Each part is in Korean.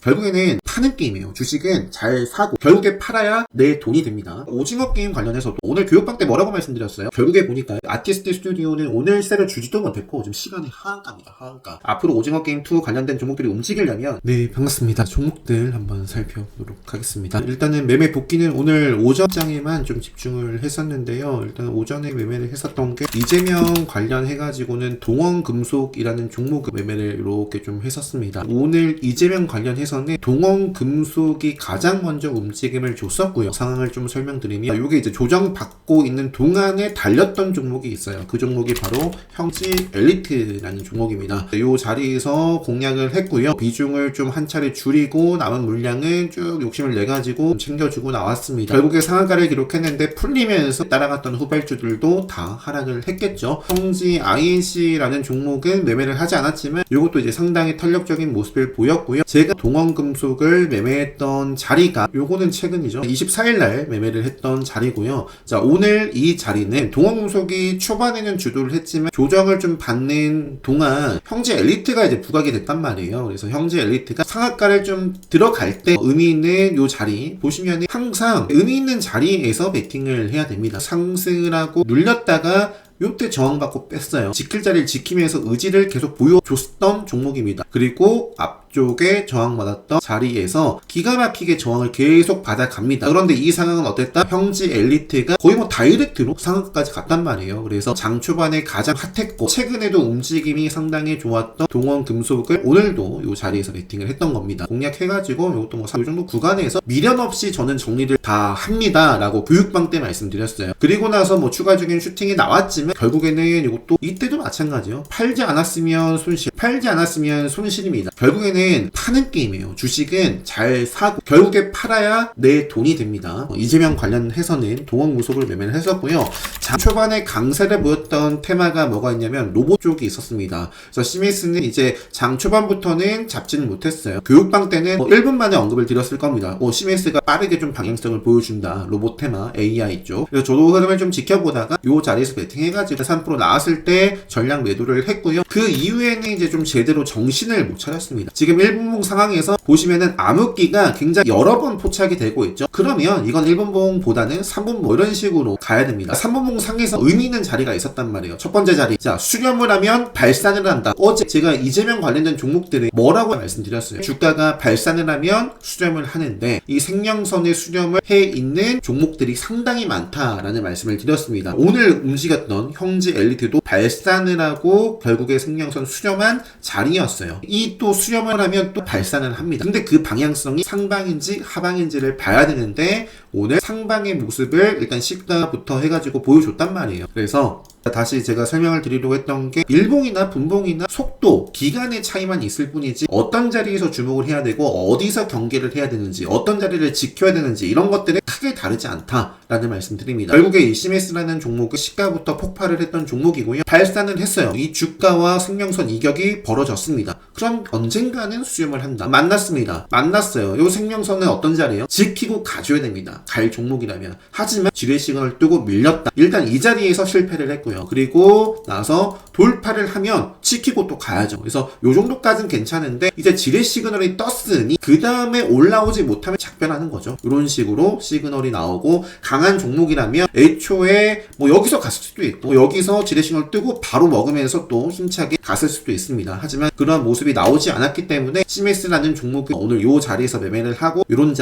결국에는 파는 게임이에요. 주식은 잘 사고 결국에 팔아야 내 돈이 됩니다. 오징어 게임 관련해서도 오늘 교육방 때 뭐라고 말씀드렸어요? 결국에 보니까 아티스트 스튜디오는 오늘 세를 주지도 못했고 지금 시간이 하한가입니다. 하한가. 앞으로 오징어 게임 2 관련된 종목들이 움직이려면 네, 반갑습니다. 종목들 한번 살펴보도록 하겠습니다. 일단은 매매 복귀는 오늘 오전장에만 좀 집중을 했었는데요. 일단 오전에 매매를 했었던 게 이재명 관련해가지고는 동원금속이라는 종목을 매매를 이렇게 좀 했었습니다. 오늘 이재명 관련해서는 동원금속이 가장 먼저 움직임을 줬었고요. 상황을 좀 설명드리면 이게 이제 조정받고 있는 동안에 달렸던 종목이 있어요. 그 종목이 바로 형지 엘리트라는 종목입니다. 이 자리에서 공략을 했고요. 비중을 좀 한 차례 줄이고 남은 물량은 쭉 욕심을 내가지고 챙겨주고 나왔습니다. 결국에 상한가를 기록했는데 풀리면서 따라갔던 후발주들도 다 하락을 했겠죠. 형지 INC라는 종목은 매매를 하지 않았지만 이것도 이제 상당히 탄력적인 모습을 보였고요. 제가 동원금속을 매매했던 자리가 요거는 최근이죠. 24일날 매매를 했던 자리고요. 자, 오늘 이 자리는 동원금속이 초반에는 주도를 했지만 조정을 좀 받는 동안 형지 엘리트가 이제 부각이 됐단 말이에요. 그래서 형지 엘리트가 상한가를 좀 들어갈 때 의미 있는 요 자리 보시면 항상 의미 있는 자리에서 베팅을 해야 됩니다. 상승을 하고 눌렸다가 요때 저항받고 뺐어요. 지킬 자리를 지키면서 의지를 계속 보여줬던 종목입니다. 그리고 앞쪽에 저항받았던 자리에서 기가 막히게 저항을 계속 받아갑니다. 그런데 이 상황은 어땠다? 형지 엘리트가 거의 뭐 다이렉트로 상한가까지 갔단 말이에요. 그래서 장 초반에 가장 핫했고 최근에도 움직임이 상당히 좋았던 동원금속을 오늘도 요 자리에서 베팅을 했던 겁니다. 공략해가지고 요것도 뭐 이 정도 구간에서 미련 없이 저는 정리를 다 합니다 라고 교육방 때 말씀드렸어요. 그리고 나서 뭐 추가적인 슈팅이 나왔지만 결국에는 이것도 이때도 마찬가지예요. 팔지 않았으면 손실, 팔지 않았으면 손실입니다. 결국에는 파는 게임이에요. 주식은 잘 사고 결국에 팔아야 내 돈이 됩니다. 이재명 관련해서는 동원금속을 매매를 했었고요. 장 초반에 강세를 보였던 테마가 뭐가 있냐면 로봇 쪽이 있었습니다. 그래서 시메스는 이제 장 초반부터는 잡지는 못했어요. 교육방 때는 1분 만에 언급을 드렸을 겁니다. 시메스가 빠르게 좀 방향성을 보여준다. 로봇 테마 AI 쪽. 그래서 저도 흐름을 좀 지켜보다가 요 자리에서 베팅해가지고 3% 나왔을 때 전량 매도를 했고요. 그 이후에는 이제 좀 제대로 정신을 못 차렸습니다. 지금 1분봉 상황에서 보시면은 암흑기가 굉장히 여러 번 포착이 되고 있죠. 그러면 이건 1분봉보다는 3분봉 이런 식으로 가야 됩니다. 3분봉 상에서 의미 있는 자리가 있었단 말이에요. 첫 번째 자리. 자, 수렴을 하면 발산을 한다. 어제 제가 이재명 관련된 종목들이 뭐라고 말씀드렸어요. 주가가 발산을 하면 수렴을 하는데 이 생명선의 수렴을 해 있는 종목들이 상당히 많다라는 말씀을 드렸습니다. 오늘 움직였던 형지 엘리트도 발산을 하고 결국에 생명선 수렴한 자리였어요. 이 또 수렴을 하면 또 발산을 합니다. 근데 그 방향성이 상방인지 하방인지를 봐야 되는데 오늘 상방의 모습을 일단 시가부터 해가지고 보여줬단 말이에요. 그래서 다시 제가 설명을 드리려고 했던 게 일봉이나 분봉이나 속도, 기간의 차이만 있을 뿐이지 어떤 자리에서 주목을 해야 되고 어디서 경계를 해야 되는지 어떤 자리를 지켜야 되는지 이런 것들은 크게 다르지 않다라는 말씀드립니다. 결국에 이 시메스라는 종목은 시가부터 폭발을 했던 종목이고요. 발산을 했어요. 이 주가와 생명선 이격이 벌어졌습니다. 그럼 언젠가는 수렴을 한다. 만났습니다. 만났어요. 이 생명선은 어떤 자리예요? 지키고 가줘야 됩니다. 갈 종목이라면. 하지만 지뢰 시그널을 뜨고 밀렸다. 일단 이 자리에서 실패를 했고요. 그리고 나서 돌파를 하면 지키고 또 가야죠. 그래서 요 정도까지는 괜찮은데 이제 지뢰 시그널이 떴으니 그 다음에 올라오지 못하면 작변하는 거죠. 이런 식으로 시그널이 나오고 강한 종목이라면 애초에 뭐 여기서 갔을 수도 있고 여기서 지뢰 시그널 뜨고 바로 먹으면서 또 힘차게 갔을 수도 있습니다. 하지만 그런 모습이 나오지 않았기 때문에 시메스라는 종목은 오늘 요 자리에서 매매를 하고 요런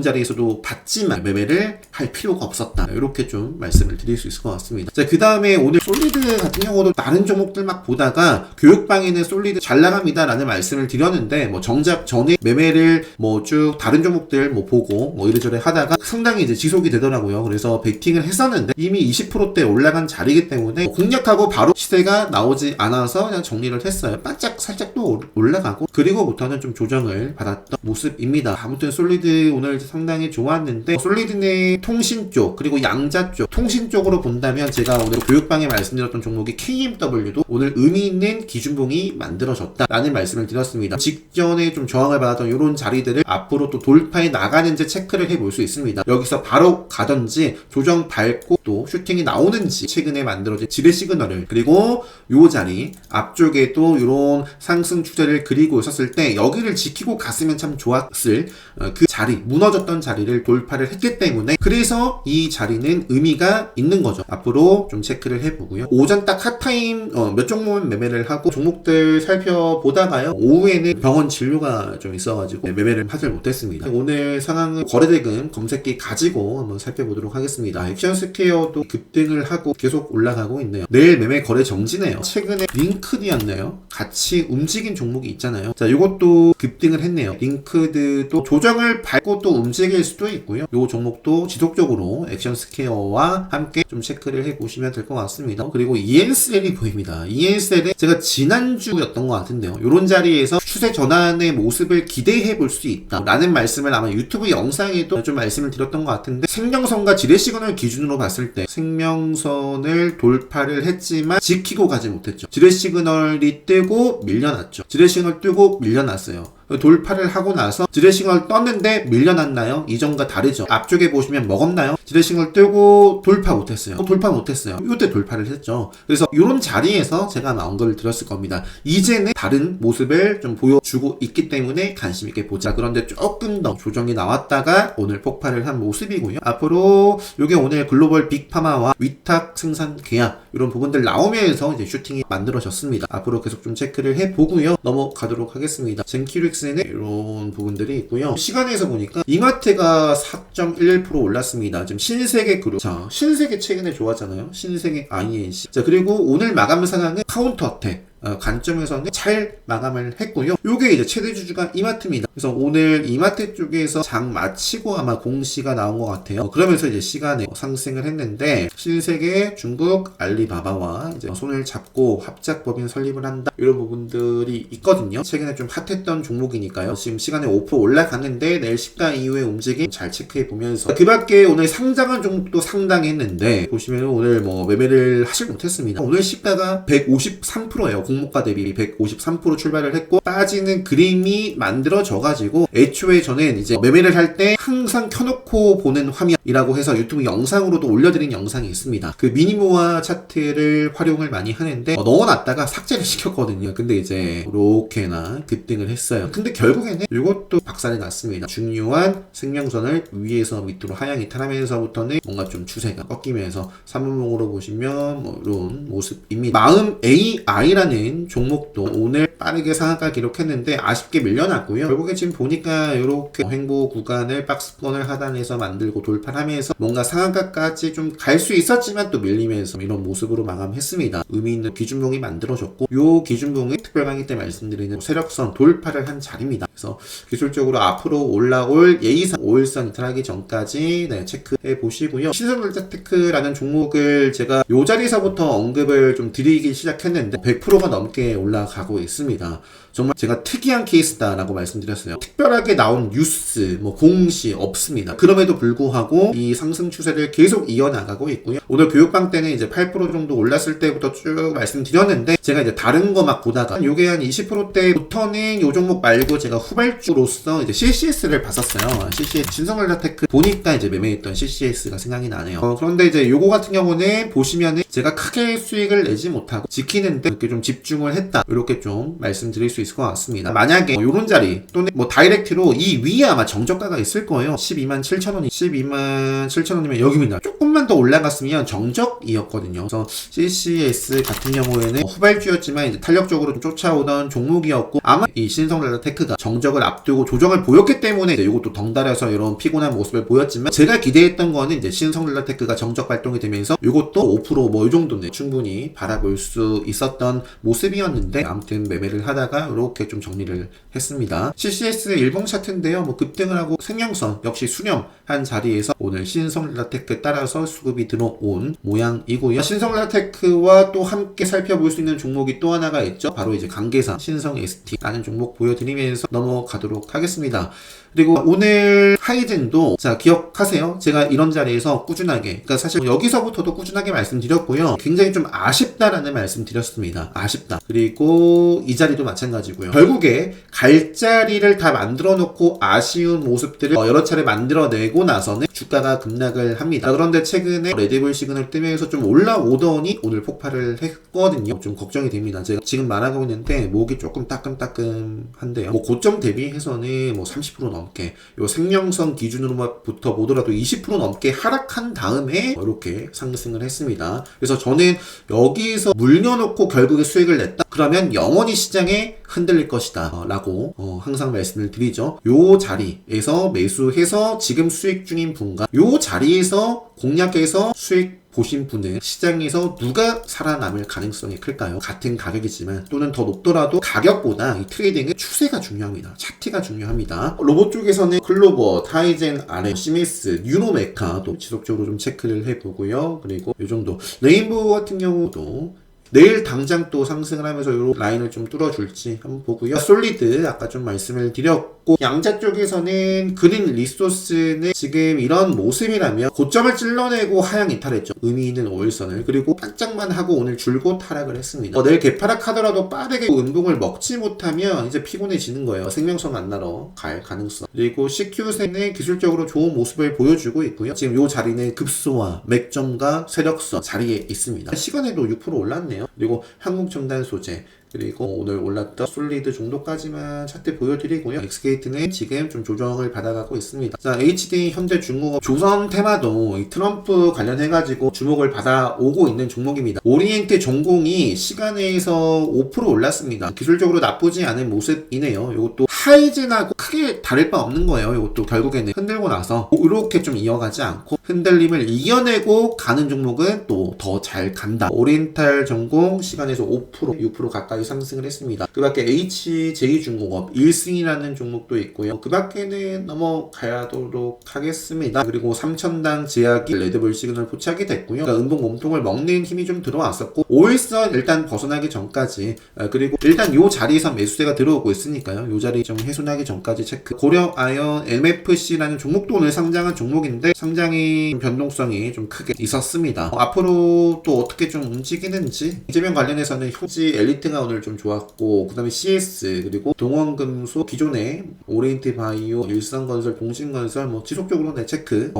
자리에서도 받지만 매매를 할 필요가 없었다. 이렇게 좀 말씀을 드릴 수 있을 것 같습니다. 자, 그 다음에 오늘 솔리드 같은 경우도 다른 종목들 막 보다가 교육방에는 솔리드 잘 나갑니다 라는 말씀을 드렸는데 뭐 정작 전에 매매를 뭐 쭉 다른 종목들 뭐 보고 뭐 이래저래 하다가 상당히 이제 지속이 되더라고요. 그래서 베팅을 했었는데 이미 20%대 올라간 자리이기 때문에 공략하고 바로 시세가 나오지 않아서 그냥 정리를 했어요. 반짝 살짝 또 올라가고 그리고부터는 좀 조정을 받았던 모습입니다. 아무튼 솔리드 오늘 상당히 좋았는데 솔리드는 통신 쪽 그리고 양자 쪽 통신 쪽으로 본다면 제가 오늘 교육방에 말씀드렸던 종목이 KMW SJW도 오늘 의미 있는 기준봉이 만들어졌다라는 말씀을 드렸습니다. 직전에 좀 저항을 받았던 이런 자리들을 앞으로 또 돌파해 나가는지 체크를 해볼 수 있습니다. 여기서 바로 가든지 조정 밟고 또 슈팅이 나오는지 최근에 만들어진 지뢰 시그널을 그리고 요 자리 앞쪽에도 이런 상승 추세를 그리고 있었을 때 여기를 지키고 갔으면 참 좋았을 그 자리 무너졌던 자리를 돌파를 했기 때문에 그래서 이 자리는 의미가 있는 거죠. 앞으로 좀 체크를 해보고요. 오전 딱 핫타임 몇 종목은 매매를 하고 종목들 살펴보다가요. 오후에는 병원 진료가 좀 있어가지고 매매를 하질 못했습니다. 오늘 상황은 거래대금 검색기 가지고 한번 살펴보도록 하겠습니다. 액션스퀘어도 급등을 하고 계속 올라가고 있네요. 내일 매매 거래 정지네요. 최근에 링크드였네요. 같이 움직인 종목이 있잖아요. 자, 이것도 급등을 했네요. 링크드도 조정을 밟고 또 움직일 수도 있고요. 이 종목도 지속적으로 액션스퀘어와 함께 좀 체크를 해보시면 될 것 같습니다. 그리고 ENCL이 보입니다. ENCL은 제가 지난주였던 것 같은데요. 이런 자리에서 추세 전환의 모습을 기대해 볼 수 있다 라는 말씀을 아마 유튜브 영상에도 좀 말씀을 드렸던 것 같은데 생명선과 지뢰 시그널 기준으로 봤을 때 생명선을 돌파를 했지만 지키고 가지 못했죠. 지뢰 시그널이 뜨고 밀려났죠. 지뢰 시그널 뜨고 밀려났어요. 돌파를 하고 나서 지뢰 시그널 떴는데 밀려났나요? 이전과 다르죠. 앞쪽에 보시면 먹었나요? 지뢰 시그널 뜨고 돌파 못했어요. 돌파 못했어요. 이때 돌파를 했죠. 그래서 이런 자리에서 제가 아마 언급을 드렸을 겁니다. 이제는 다른 모습을 좀 보여주고 있기 때문에 관심 있게 보자. 그런데 조금 더 조정이 나왔다가 오늘 폭발을 한 모습이고요. 앞으로 이게 오늘 글로벌 빅파마와 위탁 생산 계약 이런 부분들 나오면서 이제 슈팅이 만들어졌습니다. 앞으로 계속 좀 체크를 해보고요. 넘어가도록 하겠습니다. 젠키릭스는 이런 부분들이 있고요. 시간에서 보니까 이마트가 4.11% 올랐습니다. 지금 신세계 그룹. 자, 신세계 최근에 좋았잖아요. 신세계 INC. 자, 그리고 오늘 마감 상황은 카운터 어택. 관점에서는 잘 마감을 했고요. 요게 이제 최대 주주가 이마트입니다. 그래서 오늘 이마트 쪽에서 장 마치고 아마 공시가 나온 것 같아요. 그러면서 이제 시간에 상승을 했는데 신세계, 중국, 알리바바와 이제 손을 잡고 합작법인 설립을 한다. 이런 부분들이 있거든요. 최근에 좀 핫했던 종목이니까요. 지금 시간에 5% 올라갔는데 내일 시가 이후의 움직임 잘 체크해 보면서 그 밖에 오늘 상장한 종목도 상당히 했는데 보시면 오늘 뭐 매매를 하질 못했습니다. 오늘 시가가 153%예요. 공모가 대비 153% 출발을 했고 빠지는 그림이 만들어져가지고 애초에 저는 이제 매매를 할 때 항상 켜놓고 보는 화면이라고 해서 유튜브 영상으로도 올려드린 영상이 있습니다. 그 미니모아 차트를 활용을 많이 하는데 넣어놨다가 삭제를 시켰거든요. 근데 이제 이렇게나 급등을 했어요. 근데 결국에는 이것도 박살이 났습니다. 중요한 생명선을 위에서 밑으로 하향 이탈하면서부터는 뭔가 좀 추세가 꺾이면서 3분봉으로 보시면 뭐 이런 모습입니다. 마음 AI라는 종목도 오늘 빠르게 상한가 기록했는데 아쉽게 밀려났고요. 결국에 지금 보니까 이렇게 횡보 구간을 박스권을 하단에서 만들고 돌파하면서 뭔가 상한가까지 좀 갈 수 있었지만 또 밀리면서 이런 모습으로 마감했습니다. 의미 있는 기준봉이 만들어졌고 이 기준봉이 특별 강의 때 말씀드리는 세력선 돌파를 한 자리입니다. 그래서 기술적으로 앞으로 올라올 예의상 5일선 이탈하기 전까지 체크해 보시고요. 신성전자테크라는 종목을 제가 이 자리에서부터 언급을 좀 드리기 시작했는데 100%가 넘게 올라가고 있습니다. 정말 제가 특이한 케이스다라고 말씀드렸어요. 특별하게 나온 뉴스, 공시 없습니다. 그럼에도 불구하고 이 상승 추세를 계속 이어나가고 있고요. 오늘 교육방 때는 이제 8% 정도 올랐을 때부터 쭉 말씀드렸는데 제가 이제 다른 거 막 보다가 요게 한 20%대부터는 요 종목 말고 제가 후발주로서 이제 CCS를 봤었어요. CCS 신성전자테크 보니까 이제 매매했던 CCS가 생각이 나네요. 그런데 이제 요거 같은 경우는 보시면은 제가 크게 수익을 내지 못하고 지키는데 이렇게 좀 집중을 했다. 이렇게 좀 말씀드릴 수 있을 것 같습니다. 만약에 요런 자리 또는 다이렉트로 이 위에 아마 정저가가 있을 거예요. 127,000원이 127,000원이면 여기입니다. 조금만 더 올라갔으면 정적이었거든요. 그래서 CCS 같은 경우에는 후발주였지만 이제 탄력적으로 좀 쫓아오던 종목이었고 아마 이 신성전자테크가 정적을 앞두고 조정을 보였기 때문에 이제 이것도 덩달아서 이런 피곤한 모습을 보였지만 제가 기대했던 거는 이제 신성전자테크가 정적 발동이 되면서 이것도 5%이 정도는 충분히 바라볼 수 있었던 모습 모습이었는데 아무튼 매매를 하다가 이렇게 좀 정리를 했습니다. CCS 일봉 차트인데요. 뭐 급등을 하고 생명선 역시 수렴한 자리에서 오늘 신성라테크 따라서 수급이 들어온 모양이고요. 신성라테크와 또 함께 살펴볼 수 있는 종목이 또 하나가 있죠. 바로 이제 관계사 신성 ST라는 종목 보여드리면서 넘어가도록 하겠습니다. 그리고 오늘 하이젠도 자 기억하세요. 제가 이런 자리에서 꾸준하게 그러니까 사실 여기서부터도 꾸준하게 말씀드렸고요. 굉장히 좀 아쉽다라는 말씀 드렸습니다. 아쉽다. 그리고 이 자리도 마찬가지고요. 결국에 갈 자리를 다 만들어 놓고 아쉬운 모습들을 여러 차례 만들어내고 나서는 주가가 급락을 합니다. 그런데 최근에 레드불 시그널 뜨면서 좀 올라오더니 오늘 폭발을 했거든요. 좀 걱정이 됩니다. 제가 지금 말하고 있는데 목이 조금 따끔따끔한데요. 뭐 고점 대비해서는 뭐 30% 넘게 요 생명선 기준으로부터 보더라도 20% 넘게 하락한 다음에 이렇게 상승을 했습니다. 그래서 저는 여기서 물려놓고 결국에 수익을 냈다? 그러면 영원히 시장에 흔들릴 것이다 라고 항상 말씀을 드리죠. 요 자리에서 매수해서 지금 수익 중인 분과 요 자리에서 공략해서 수익 보신 분은 시장에서 누가 살아남을 가능성이 클까요? 같은 가격이지만 또는 더 높더라도 가격보다 이 트레이딩은 추세가 중요합니다. 차트가 중요합니다. 로봇 쪽에서는 글로버, 타이젠, 아레, 시미스, 뉴로메카도 지속적으로 좀 체크를 해보고요. 그리고 이 정도 레인보우 같은 경우도 내일 당장 또 상승을 하면서 이 라인을 좀 뚫어줄지 한번 보고요. 솔리드 아까 좀 말씀을 드렸고 양자 쪽에서는 그린 리소스는 지금 이런 모습이라면 고점을 찔러내고 하향 이탈했죠. 의미 있는 5일선을 그리고 반짝만 하고 오늘 줄곧 하락을 했습니다. 내일 개파락하더라도 빠르게 음봉을 먹지 못하면 이제 피곤해지는 거예요. 생명선 만나러 갈 가능성. 그리고 CQ세는 기술적으로 좋은 모습을 보여주고 있고요. 지금 이 자리는 급소와 맥점과 세력선 자리에 있습니다. 시간에도 6% 올랐네요. 그리고 한국첨단 소재 그리고 오늘 올랐던 솔리드 정도까지만 차트 보여드리고요. 엑스게이트는 지금 좀 조정을 받아가고 있습니다. 자, HD, 현대중공업, 조선 테마도 이 트럼프 관련해가지고 주목을 받아오고 있는 종목입니다. 오리엔트 전공이 시간에서 5% 올랐습니다. 기술적으로 나쁘지 않은 모습이네요. 이것도 하이젠하고 크게 다를 바 없는 거예요. 이것도 결국에는 흔들고 나서 이렇게 좀 이어가지 않고 흔들림을 이겨내고 가는 종목은 또 더 잘 간다. 오리엔탈 전공 시간에서 5%, 6% 가까이 상승을 했습니다. 그 밖에 HJ중공업 1승이라는 종목도 있고요. 그 밖에는 넘어가도록 하겠습니다. 그리고 3천당 제약이 레드불 시그널 포착이 됐고요. 그러니까 음봉 몸통을 먹는 힘이 좀 들어왔었고 5일선 일단 벗어나기 전까지 그리고 일단 요 자리에서 매수세가 들어오고 있으니까요. 요 자리 좀 훼손하기 전까지 체크. 고려 아연 MFC라는 종목도 오늘 상장한 종목인데 상장이 변동성이 좀 크게 있었습니다. 앞으로 또 어떻게 좀 움직이는지 이재명 관련해서는 효지 엘리트가 오늘 좀 좋았고 그 다음에 CS 그리고 동원금속 기존의 오리엔트 바이오 일성건설 동신건설 뭐 지속적으로 내 체크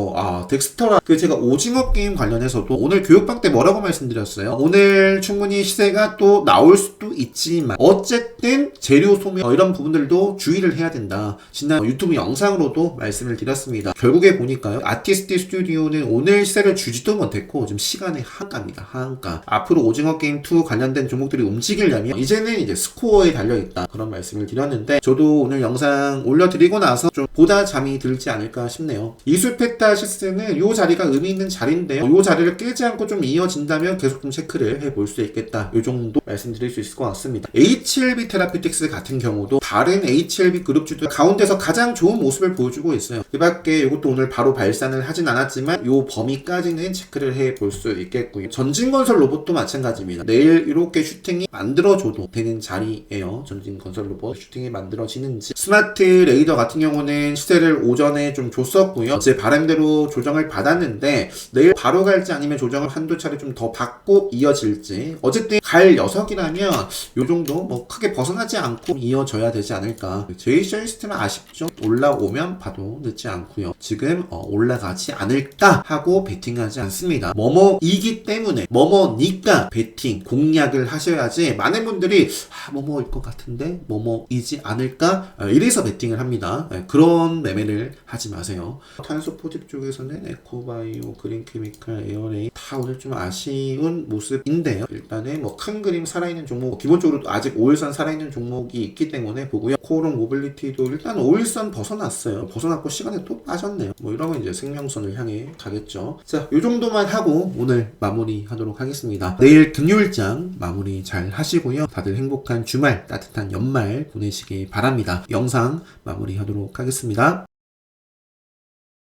덱스터라 제가 오징어 게임 관련해서도 오늘 교육방 때 뭐라고 말씀드렸어요. 오늘 충분히 시세가 또 나올 수도 있지만 어쨌든 재료 소멸 이런 부분들도 주의를 해야 된다. 지난 유튜브 영상으로도 말씀을 드렸습니다. 결국에 보니까요. 아티스트 스튜디오는 오늘 시세를 주지도 못했고 지금 시간의 하한가입니다. 하한가. 앞으로 오징어 게임 2 관련된 종목들이 움직이려면 이제는 이제 스코어에 달려있다. 그런 말씀을 드렸는데 저도 오늘 영상 올려드리고 나서 좀 보다 잠이 들지 않을까 싶네요. 이수페타시스는 이 자리가 의미 있는 자리인데요. 이 자리를 깨지 않고 좀 이어진다면 계속 좀 체크를 해볼 수 있겠다. 이 정도 말씀드릴 수 있을 것 같습니다. HLB 테라피틱스 같은 경우도 다른 HLB 그룹주들 가운데서 가장 좋은 모습을 보여주고 있어요. 그 밖에 이것도 오늘 바로 발산을 하진 않았지만 이 범위까지는 체크를 해볼 수 있겠고요. 전진건설 로봇도 마찬가지입니다. 내일 이렇게 슈팅이 만들어줘도 되는 자리예요. 전진건설 로봇 슈팅이 만들어지는지. 스마트 레이더 같은 경우는 시세를 오전에 좀 줬었고요. 제 바람대로 조정을 받았는데 내일 바로 갈지 아니면 조정을 한두 차례 좀 더 받고 이어질지 어쨌든 갈 녀석이라면 요 정도 뭐 크게 벗어나지 않고 이어져야 되지 않을까. JCI 시스템은 아쉽죠. 올라오면 봐도 늦지 않고요. 지금 올라가지 않을까 하고 베팅하지 않습니다. 뭐뭐이기 때문에 뭐뭐니까 베팅 공략을 하셔야지. 많은 분들이 뭐뭐일 것 같은데 뭐뭐이지 않을까 이래서 베팅을 합니다. 그런 매매를 하지 마세요. 탄소 포집 쪽에서는 에코바이오, 그린케미칼, 에어레이 다 오늘 좀 아쉬운 모습인데요. 일단은 뭐 큰 그림 살아있는 종목 기본적으로 아직 5일선 살아있는 종목이 있기 때문에 보고요. 코오롱 에어로빅 모빌리티도 일단 5일선 벗어났어요. 벗어났고 시간에 또 빠졌네요. 뭐 이러면 이제 생명선을 향해 가겠죠. 자, 요 정도만 하고 오늘 마무리 하도록 하겠습니다. 내일 금요일장 마무리 잘 하시고요. 다들 행복한 주말, 따뜻한 연말 보내시기 바랍니다. 영상 마무리 하도록 하겠습니다.